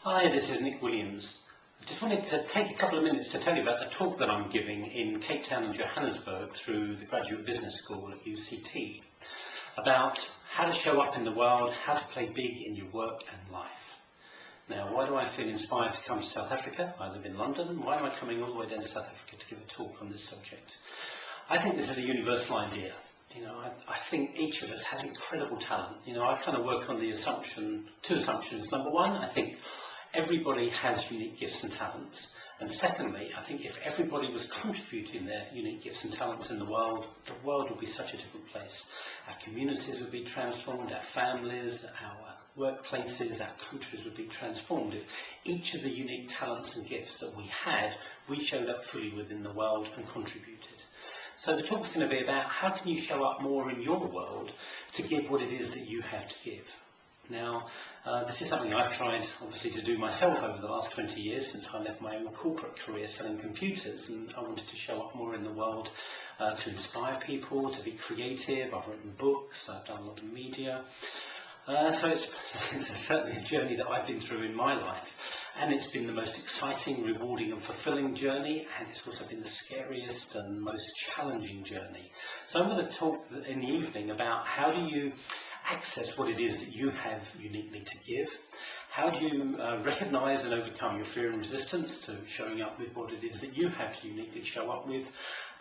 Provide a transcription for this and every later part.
Hi, this is Nick Williams. I just wanted to take a couple of minutes to tell you about the talk that I'm giving in Cape Town and Johannesburg through the Graduate Business School at UCT about how to show up in the world, how to play big in your work and life. Now, why do I feel inspired to come to South Africa? I live in London. Why am I coming all the way down to South Africa to give a talk on this subject? I think this is a universal idea. I think each of us has incredible talent. I kind of work on the two assumptions. Number one, I think everybody has unique gifts and talents. And secondly, I think if everybody was contributing their unique gifts and talents in the world would be such a different place. Our communities would be transformed, our families, our workplaces, our countries would be transformed if each of the unique talents and gifts that we showed up fully within the world and contributed. So the talk's going to be about how can you show up more in your world to give what it is that you have to give. Now, this is something I've tried, obviously, to do myself over the last 20 years since I left my own corporate career selling computers, and I wanted to show up more in the world to inspire people, to be creative. I've written books, I've done a lot of media. So it's certainly a journey that I've been through in my life, and it's been the most exciting, rewarding and fulfilling journey, and it's also been the scariest and most challenging journey. So I'm going to talk in the evening about how do you access what it is that you have uniquely to give. How do you recognise and overcome your fear and resistance to showing up with what it is that you have to uniquely show up with?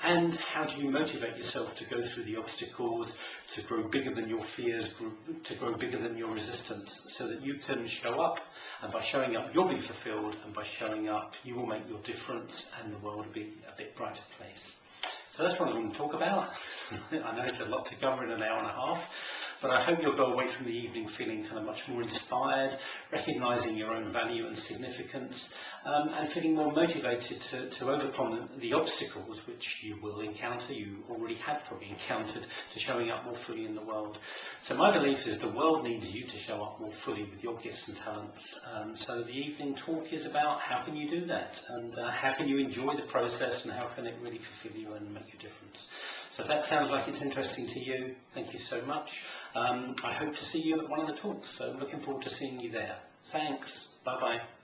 And how do you motivate yourself to go through the obstacles, to grow bigger than your fears, to grow bigger than your resistance, so that you can show up, and by showing up you'll be fulfilled, and by showing up you will make your difference and the world will be a bit brighter place. So that's what I want to talk about. I know it's a lot to cover in an hour and a half, but I hope you'll go away from the evening feeling kind of much more inspired, recognising your own value and significance, and feeling more motivated to overcome the obstacles which you will encounter, you already have probably encountered, to showing up more fully in the world. So my belief is the world needs you to show up more fully with your gifts and talents. So the evening talk is about how can you do that, and how can you enjoy the process, and how can it really fulfill you and make a difference. So if that sounds like it's interesting to you, thank you so much. I hope to see you at one of the talks, so I'm looking forward to seeing you there. Thanks. Bye-bye.